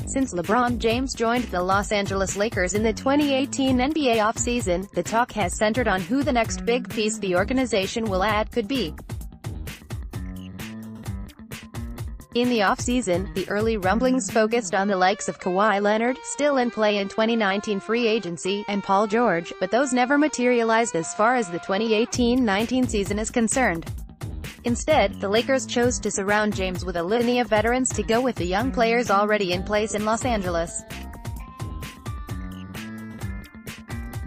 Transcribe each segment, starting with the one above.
Since LeBron James joined the Los Angeles Lakers in the 2018 NBA offseason, the talk has centered on who the next big piece the organization will add could be. In the offseason, the early rumblings focused on the likes of Kawhi Leonard, still in play in 2019 free agency, and Paul George, but those never materialized as far as the 2018-19 season is concerned. Instead, the Lakers chose to surround James with a litany of veterans to go with the young players already in place in Los Angeles.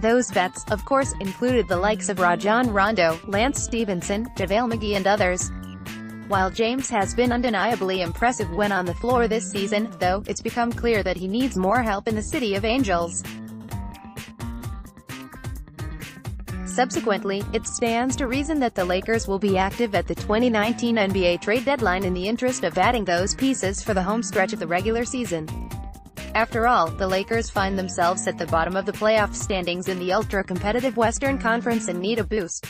Those vets, of course, included the likes of Rajon Rondo, Lance Stevenson, JaVale McGee and others. While James has been undeniably impressive when on the floor this season, though, it's become clear that he needs more help in the City of Angels. Subsequently, it stands to reason that the Lakers will be active at the 2019 NBA trade deadline in the interest of adding those pieces for the home stretch of the regular season. After all, the Lakers find themselves at the bottom of the playoff standings in the ultra-competitive Western Conference and need a boost.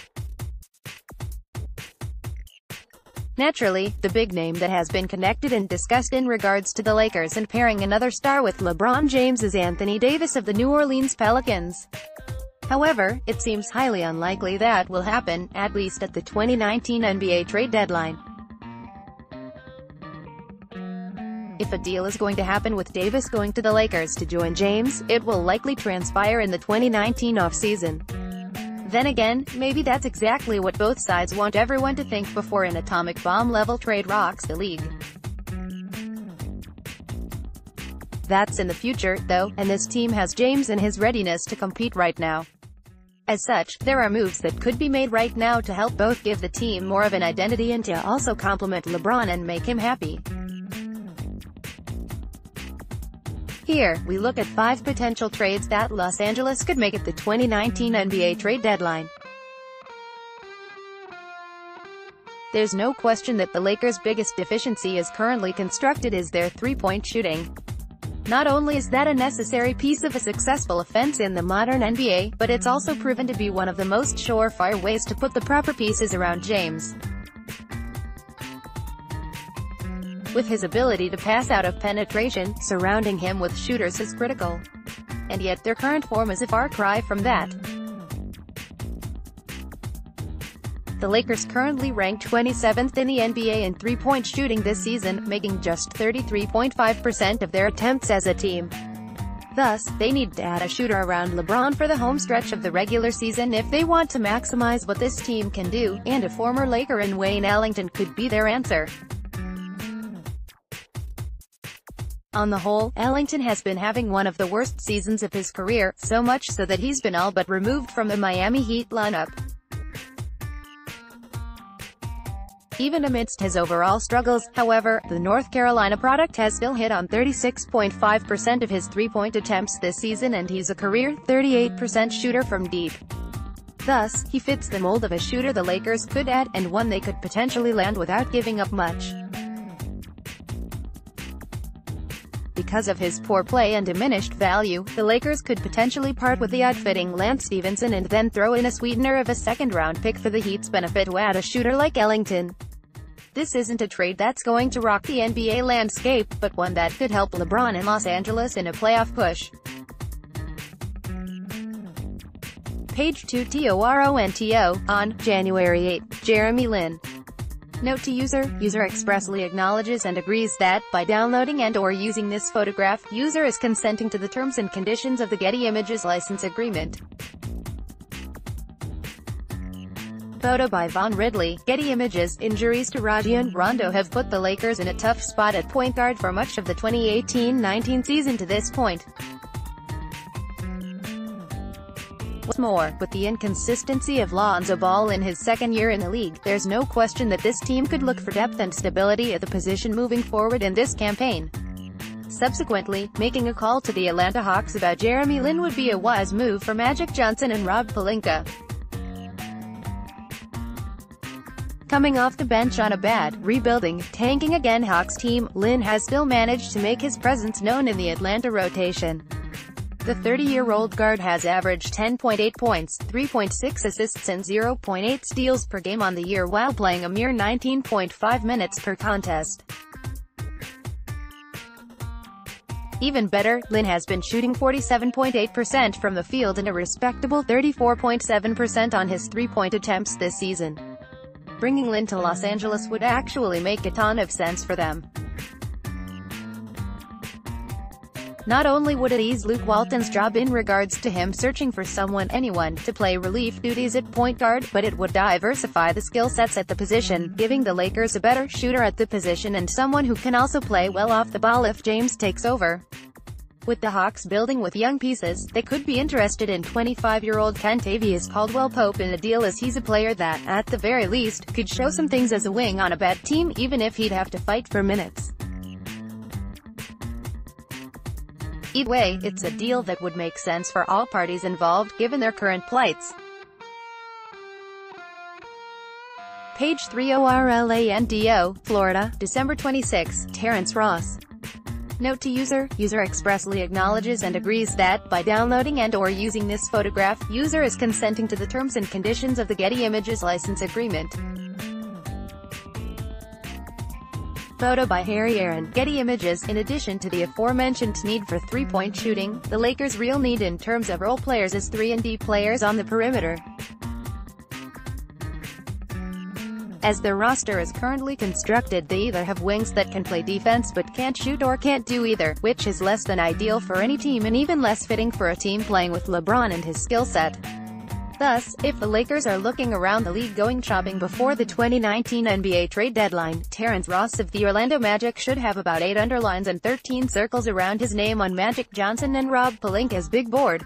Naturally, the big name that has been connected and discussed in regards to the Lakers and pairing another star with LeBron James is Anthony Davis of the New Orleans Pelicans. However, it seems highly unlikely that will happen, at least at the 2019 NBA trade deadline. If a deal is going to happen with Davis going to the Lakers to join James, it will likely transpire in the 2019 offseason. Then again, maybe that's exactly what both sides want everyone to think before an atomic bomb-level trade rocks the league. That's in the future, though, and this team has James and his readiness to compete right now. As such, there are moves that could be made right now to help both give the team more of an identity and to also complement LeBron and make him happy. Here, we look at 5 potential trades that Los Angeles could make at the 2019 NBA trade deadline. There's no question that the Lakers' biggest deficiency as currently constructed is their three-point shooting. Not only is that a necessary piece of a successful offense in the modern NBA, but it's also proven to be one of the most surefire ways to put the proper pieces around James. With his ability to pass out of penetration, surrounding him with shooters is critical. And yet their current form is a far cry from that. The Lakers currently rank 27th in the NBA in three-point shooting this season, making just 33.5% of their attempts as a team. Thus, they need to add a shooter around LeBron for the home stretch of the regular season if they want to maximize what this team can do, and a former Laker in Wayne Ellington could be their answer. On the whole, Ellington has been having one of the worst seasons of his career, so much so that he's been all but removed from the Miami Heat lineup. Even amidst his overall struggles, however, the North Carolina product has still hit on 36.5% of his three-point attempts this season and he's a career 38% shooter from deep. Thus, he fits the mold of a shooter the Lakers could add, and one they could potentially land without giving up much. Because of his poor play and diminished value, the Lakers could potentially part with the outfitting Lance Stevenson and then throw in a sweetener of a second-round pick for the Heat's benefit to add a shooter like Ellington. This isn't a trade that's going to rock the NBA landscape, but one that could help LeBron in Los Angeles in a playoff push. Page 2 TORONTO, on January 8, Jeremy Lin. Note to user expressly acknowledges and agrees that, by downloading and/or using this photograph, user is consenting to the terms and conditions of the Getty Images license agreement. Photo by Von Ridley, Getty Images. Injuries to Rajon Rondo have put the Lakers in a tough spot at point guard for much of the 2018-19 season to this point. What's more, with the inconsistency of Lonzo Ball in his second year in the league, there's no question that this team could look for depth and stability at the position moving forward in this campaign. Subsequently, making a call to the Atlanta Hawks about Jeremy Lin would be a wise move for Magic Johnson and Rob Pelinka. Coming off the bench on a bad, rebuilding, tanking again Hawks team, Lin has still managed to make his presence known in the Atlanta rotation. The 30-year-old guard has averaged 10.8 points, 3.6 assists and 0.8 steals per game on the year while playing a mere 19.5 minutes per contest. Even better, Lin has been shooting 47.8% from the field and a respectable 34.7% on his three-point attempts this season. Bringing Lin to Los Angeles would actually make a ton of sense for them. Not only would it ease Luke Walton's job in regards to him searching for anyone, to play relief duties at point guard, but it would diversify the skill sets at the position, giving the Lakers a better shooter at the position and someone who can also play well off the ball if James takes over. With the Hawks building with young pieces, they could be interested in 25-year-old Kentavious Caldwell-Pope in a deal, as he's a player that, at the very least, could show some things as a wing on a bad team, even if he'd have to fight for minutes. Either way, it's a deal that would make sense for all parties involved, given their current plights. Page 3 Orlando, Florida, December 26, Terrence Ross. Note to user expressly acknowledges and agrees that, by downloading and/or using this photograph, user is consenting to the terms and conditions of the Getty Images license agreement. Photo by Harry Aaron, Getty Images. In addition to the aforementioned need for three-point shooting, the Lakers' real need in terms of role players is 3-and-D players on the perimeter. As their roster is currently constructed, they either have wings that can play defense but can't shoot, or can't do either, which is less than ideal for any team and even less fitting for a team playing with LeBron and his skill set. Thus, if the Lakers are looking around the league going shopping before the 2019 NBA trade deadline, Terrence Ross of the Orlando Magic should have about 8 underlines and 13 circles around his name on Magic Johnson and Rob Pelinka's big board.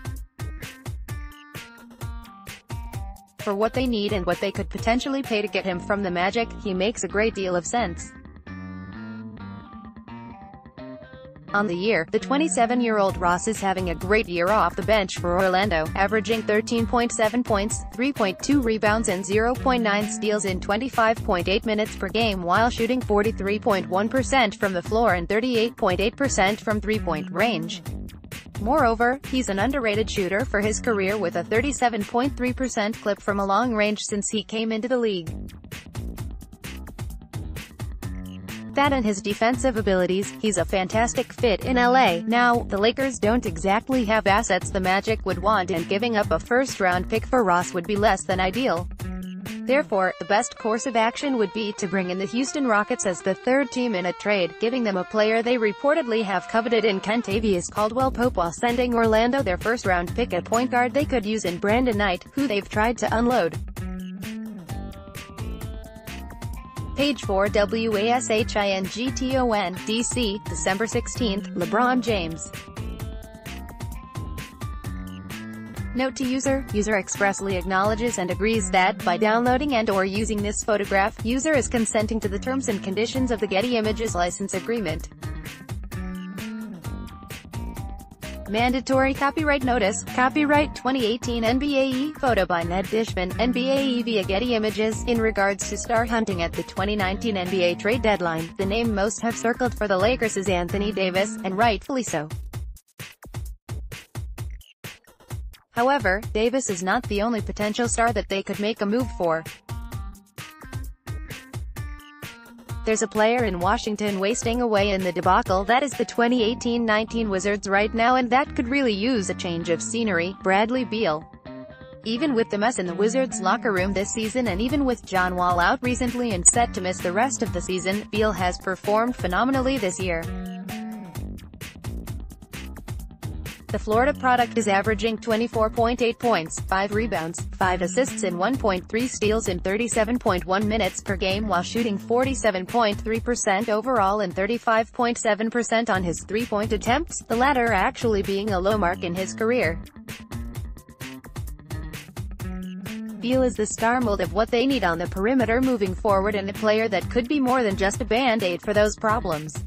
For what they need and what they could potentially pay to get him from the Magic, he makes a great deal of sense. On the year, the 27-year-old Ross is having a great year off the bench for Orlando, averaging 13.7 points, 3.2 rebounds and 0.9 steals in 25.8 minutes per game, while shooting 43.1% from the floor and 38.8% from three-point range. Moreover, he's an underrated shooter for his career, with a 37.3% clip from a long range since he came into the league. That and his defensive abilities, he's a fantastic fit in LA. Now, the Lakers don't exactly have assets the Magic would want, and giving up a first-round pick for Ross would be less than ideal. Therefore, the best course of action would be to bring in the Houston Rockets as the third team in a trade, giving them a player they reportedly have coveted in Kentavious Caldwell-Pope, while sending Orlando their first-round pick at point guard they could use in Brandon Knight, who they've tried to unload. Page 4 WASHINGTON, DC, December 16, LeBron James. Note to user expressly acknowledges and agrees that, by downloading and/or using this photograph, user is consenting to the terms and conditions of the Getty Images license agreement. Mandatory copyright notice, copyright 2018 NBAE, photo by Ned Dishman, NBAE via Getty Images. In regards to star hunting at the 2019 NBA trade deadline, the name most have circled for the Lakers is Anthony Davis, and rightfully so. However, Davis is not the only potential star that they could make a move for. There's a player in Washington wasting away in the debacle that is the 2018-19 Wizards right now, and that could really use a change of scenery: Bradley Beal. Even with the mess in the Wizards locker room this season, and even with John Wall out recently and set to miss the rest of the season, Beal has performed phenomenally this year. The Florida product is averaging 24.8 points, 5 rebounds, 5 assists and 1.3 steals in 37.1 minutes per game, while shooting 47.3% overall and 35.7% on his three-point attempts, the latter actually being a low mark in his career. Beal is the star mold of what they need on the perimeter moving forward, and a player that could be more than just a band-aid for those problems.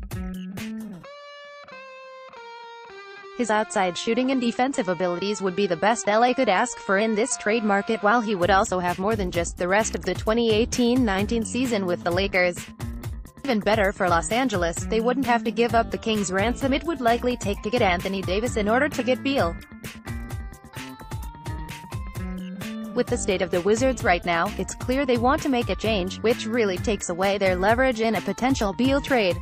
His outside shooting and defensive abilities would be the best LA could ask for in this trade market, while he would also have more than just the rest of the 2018-19 season with the Lakers. Even better for Los Angeles, they wouldn't have to give up the Kings' ransom it would likely take to get Anthony Davis in order to get Beal. With the state of the Wizards right now, it's clear they want to make a change, which really takes away their leverage in a potential Beal trade.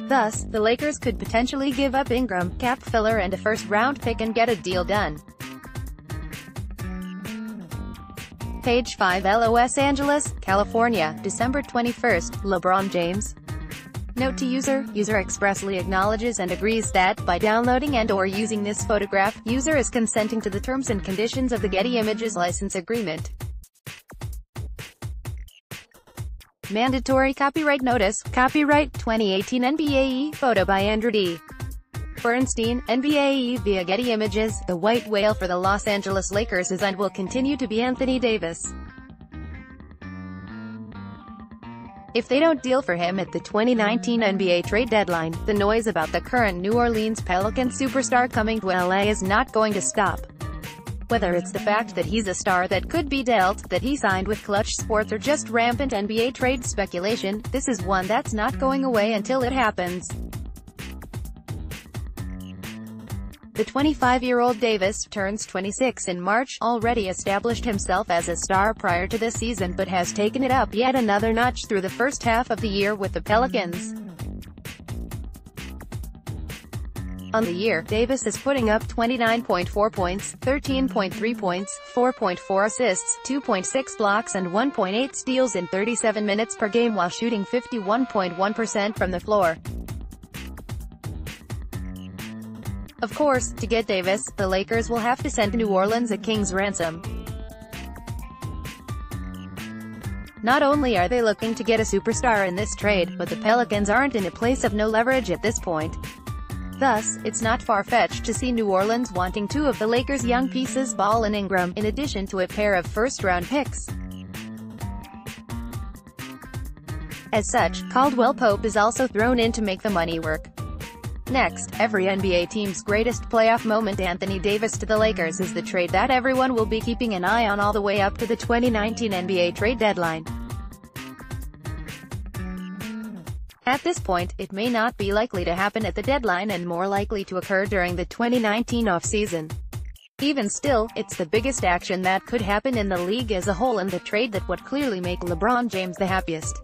Thus, the Lakers could potentially give up Ingram, cap filler and a first-round pick and get a deal done. Page 5 Los Angeles, California, December 21, LeBron James. Note to user expressly acknowledges and agrees that, by downloading and/or using this photograph, user is consenting to the terms and conditions of the Getty Images license agreement. Mandatory copyright notice, copyright 2018 NBA photo by Andrew D. Bernstein, NBA via Getty Images. The white whale for the Los Angeles Lakers is and will continue to be Anthony Davis. If they don't deal for him at the 2019 NBA trade deadline, the noise about the current New Orleans Pelicans superstar coming to LA is not going to stop. Whether it's the fact that he's a star that could be dealt, that he signed with Clutch Sports, or just rampant NBA trade speculation, this is one that's not going away until it happens. The 25-year-old Davis turns 26 in March, already established himself as a star prior to this season but has taken it up yet another notch through the first half of the year with the Pelicans. On the year, Davis is putting up 29.4 points, 13.3 points, 4.4 assists, 2.6 blocks and 1.8 steals in 37 minutes per game while shooting 51.1% from the floor. Of course, to get Davis, the Lakers will have to send New Orleans a king's ransom. Not only are they looking to get a superstar in this trade, but the Pelicans aren't in a place of no leverage at this point. Thus, it's not far-fetched to see New Orleans wanting two of the Lakers' young pieces, Ball and Ingram, in addition to a pair of first-round picks. As such, Caldwell Pope is also thrown in to make the money work. Next, every NBA team's greatest playoff moment, Anthony Davis to the Lakers, is the trade that everyone will be keeping an eye on all the way up to the 2019 NBA trade deadline. At this point, it may not be likely to happen at the deadline and more likely to occur during the 2019 offseason. Even still, it's the biggest action that could happen in the league as a whole and the trade that would clearly make LeBron James the happiest.